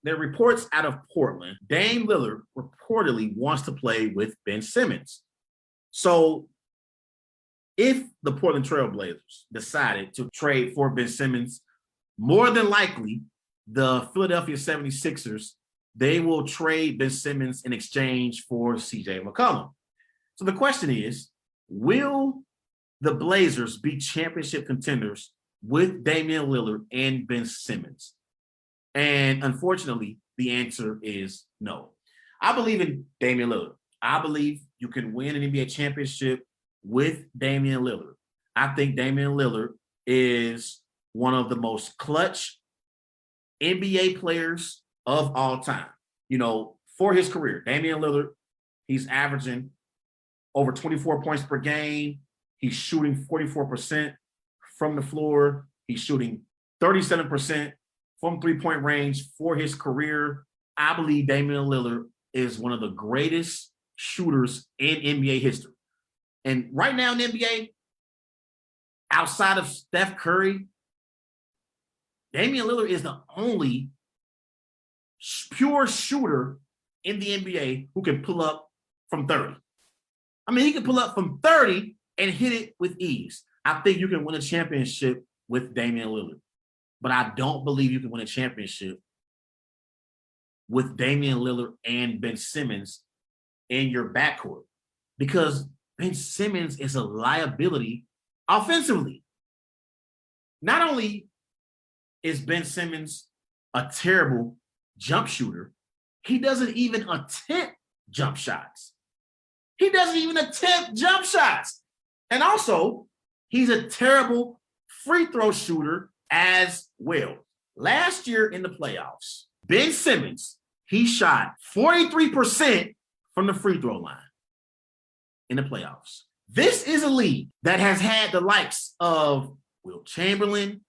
there are reports out of Portland. Dame Lillard reportedly wants to play with Ben Simmons. So if the Portland Trailblazers decided to trade for Ben Simmons, more than likely, the Philadelphia 76ers, they will trade Ben Simmons in exchange for CJ McCollum. So the question is, will the Blazers be championship contenders with Damian Lillard and Ben Simmons? And unfortunately, the answer is no. I believe in Damian Lillard. I believe you can win an NBA championship with Damian Lillard. I think Damian Lillard is one of the most clutch NBA players of all time. You know, for his career, Damian Lillard, he's averaging over 24 points per game. He's shooting 44% from the floor. He's shooting 37% from three-point range for his career. I believe Damian Lillard is one of the greatest shooters in NBA history. And right now in the NBA, outside of Steph Curry, Damian Lillard is the only pure shooter in the NBA who can pull up from 30. I mean, he can pull up from 30 and hit it with ease. I think you can win a championship with Damian Lillard, but I don't believe you can win a championship with Damian Lillard and Ben Simmons in your backcourt, because Ben Simmons is a liability offensively. Not only is Ben Simmons a terrible jump shooter, he doesn't even attempt jump shots. He doesn't even attempt jump shots. And also, he's a terrible free throw shooter as well. Last year in the playoffs, Ben Simmons, he shot 43% from the free throw line in the playoffs. This is a league that has had the likes of Wilt Chamberlain,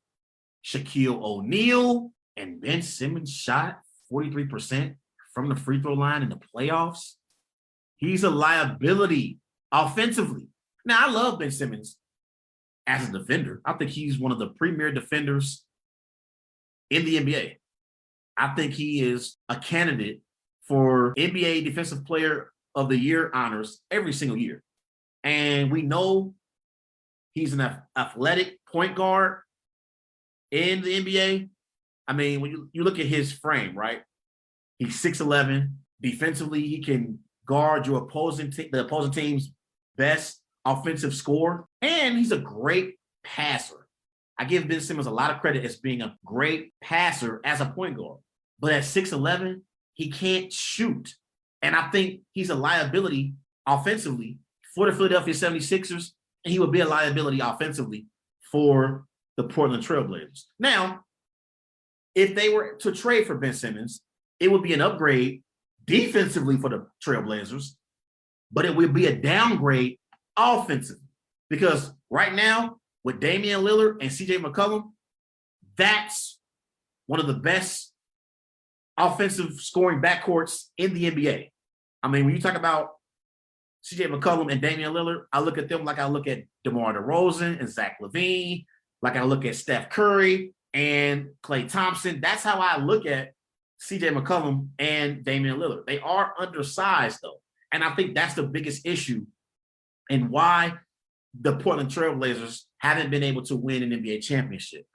Shaquille O'Neal, and Ben Simmons shot 43% from the free throw line in the playoffs. He's a liability offensively. Now, I love Ben Simmons as a defender. I think he's one of the premier defenders in the NBA. I think he is a candidate for NBA Defensive Player of the Year honors every single year. And we know he's an athletic point guard in the NBA. I mean, when you look at his frame, right? He's 6'11". Defensively, he can guard your the opposing team's best offensive score. And he's a great passer. I give Ben Simmons a lot of credit as being a great passer as a point guard. But at 6'11", he can't shoot. And I think he's a liability offensively for the Philadelphia 76ers, and he would be a liability offensively for the Portland Trailblazers. Now, if they were to trade for Ben Simmons, it would be an upgrade defensively for the Trailblazers, but it would be a downgrade offensively. Because right now, with Damian Lillard and CJ McCollum, that's one of the best offensive scoring backcourts in the NBA. I mean, when you talk about CJ McCollum and Damian Lillard, I look at them like I look at DeMar DeRozan and Zach LaVine, like I look at Steph Curry and Klay Thompson. That's how I look at CJ McCollum and Damian Lillard. They are undersized, though. And I think that's the biggest issue and why the Portland Trailblazers haven't been able to win an NBA championship.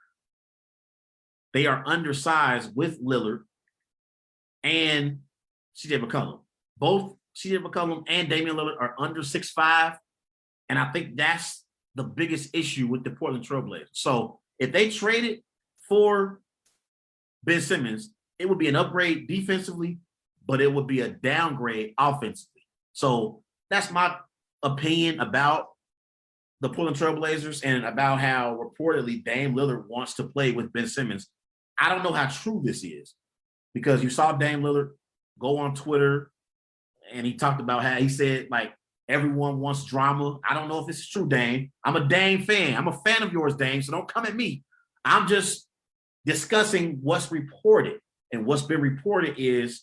They are undersized with Lillard and CJ McCollum. Both CJ McCollum and Damian Lillard are under 6'5", and I think that's the biggest issue with the Portland Trailblazers. So if they traded for Ben Simmons, it would be an upgrade defensively, but it would be a downgrade offensively. So that's my opinion about the Portland Trailblazers and about how reportedly Dame Lillard wants to play with Ben Simmons. I don't know how true this is, because you saw Dame Lillard go on Twitter and he talked about how he said, like, everyone wants drama. I don't know if this is true, Dame. I'm a Dame fan. I'm a fan of yours, Dame, so don't come at me. I'm just discussing what's reported. And what's been reported is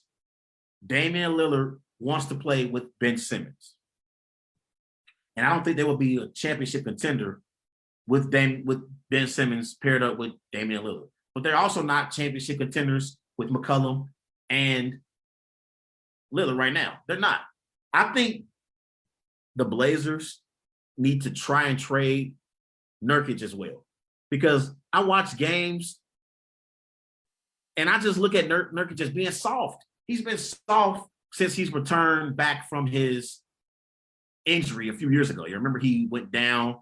Damian Lillard wants to play with Ben Simmons. And I don't think there will be a championship contender with Ben Simmons paired up with Damian Lillard. But they're also not championship contenders with McCollum and Lillard right now. They're not. I think the Blazers need to try and trade Nurkic as well, because I watch games and I just look at Nurkic as being soft. He's been soft since he's returned back from his injury a few years ago. You remember he went down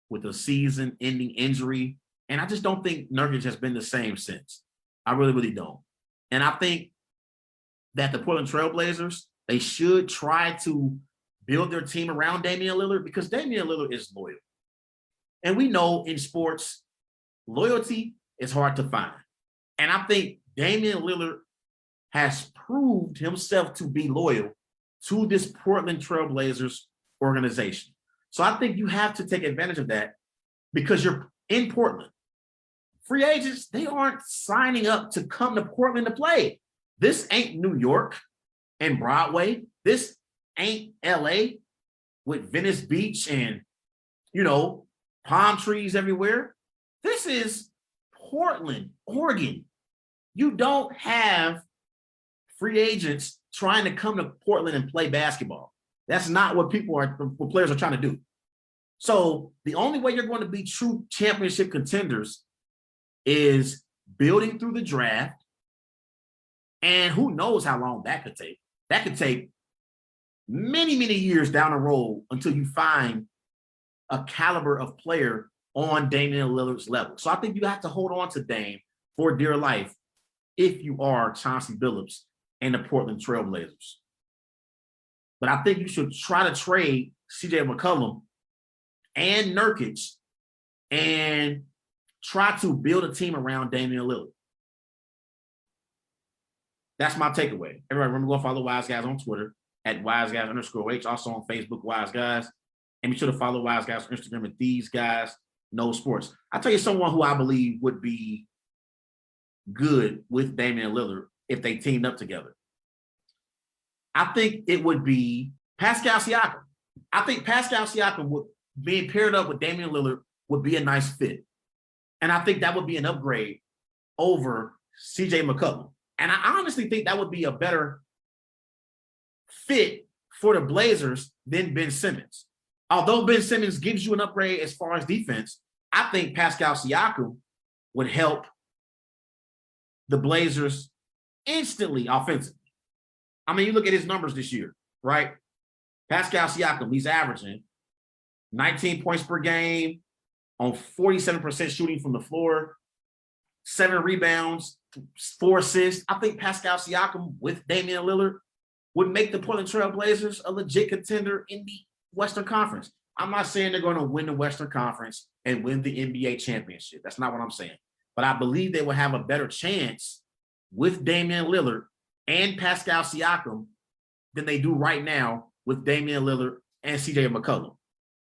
with a season-ending injury, and I just don't think Nurkic has been the same since. I really, really don't. And I think that the Portland Trailblazers, they should try to build their team around Damian Lillard, because Damian Lillard is loyal. And we know in sports, loyalty is hard to find. And I think Damian Lillard has proved himself to be loyal to this Portland Trailblazers organization. So I think you have to take advantage of that, because you're in Portland. Free agents, they aren't signing up to come to Portland to play. This ain't New York and Broadway. This ain't LA with Venice Beach and, palm trees everywhere. This is Portland, Oregon. You don't have free agents trying to come to Portland and play basketball. That's not what what players are trying to do. So the only way you're going to be true championship contenders is building through the draft. And who knows how long that could take. That could take many, many years down the road until you find a caliber of player on Damian Lillard's level. So I think you have to hold on to Dame for dear life if you are Chauncey Billups and the Portland Trailblazers. But I think you should try to trade CJ McCollum and Nurkic and try to build a team around Damian Lillard. That's my takeaway. Everybody remember, go follow Wise Guys on Twitter at WiseGuys_H, also on Facebook, Wise Guys. And be sure to follow Wise Guys on Instagram at These Guys Know Sports. I'll tell you someone who I believe would be good with Damian Lillard if they teamed up together. I think it would be Pascal Siakam. I think Pascal Siakam being paired up with Damian Lillard would be a nice fit. And I think that would be an upgrade over CJ McCollum. And I honestly think that would be a better fit for the Blazers than Ben Simmons. Although Ben Simmons gives you an upgrade as far as defense, I think Pascal Siakam would help the Blazers instantly offensively. I mean, you look at his numbers this year, right? Pascal Siakam, he's averaging 19 points per game on 47% shooting from the floor, 7 rebounds, 4 assists. I think Pascal Siakam with Damian Lillard would make the Portland Trailblazers a legit contender in the Western Conference. I'm not saying they're going to win the Western Conference and win the NBA championship. That's not what I'm saying. But I believe they will have a better chance with Damian Lillard and Pascal Siakam than they do right now with Damian Lillard and CJ McCollum,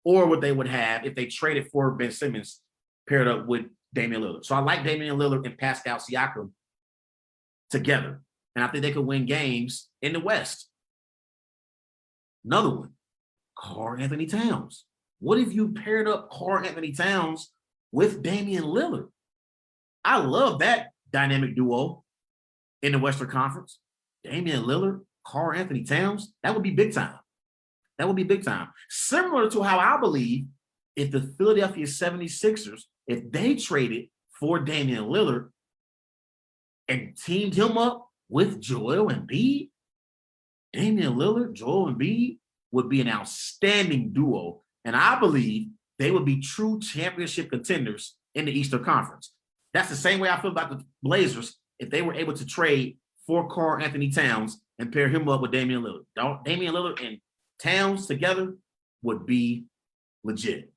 or what they would have if they traded for Ben Simmons paired up with Damian Lillard. So I like Damian Lillard and Pascal Siakam together, and I think they could win games in the West. Another one, Karl-Anthony Towns. What if you paired up Karl-Anthony Towns with Damian Lillard? I love that dynamic duo in the Western Conference. Damian Lillard, Karl-Anthony Towns, that would be big time. That would be big time. Similar to how I believe if the Philadelphia 76ers, if they traded for Damian Lillard and teamed him up with Joel Embiid, Damian Lillard, Joel Embiid would be an outstanding duo. And I believe they would be true championship contenders in the Eastern Conference. That's the same way I feel about the Blazers if they were able to trade for Karl-Anthony Towns and pair him up with Damian Lillard. Damian Lillard and Towns together would be legit.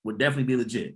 Would definitely be legit.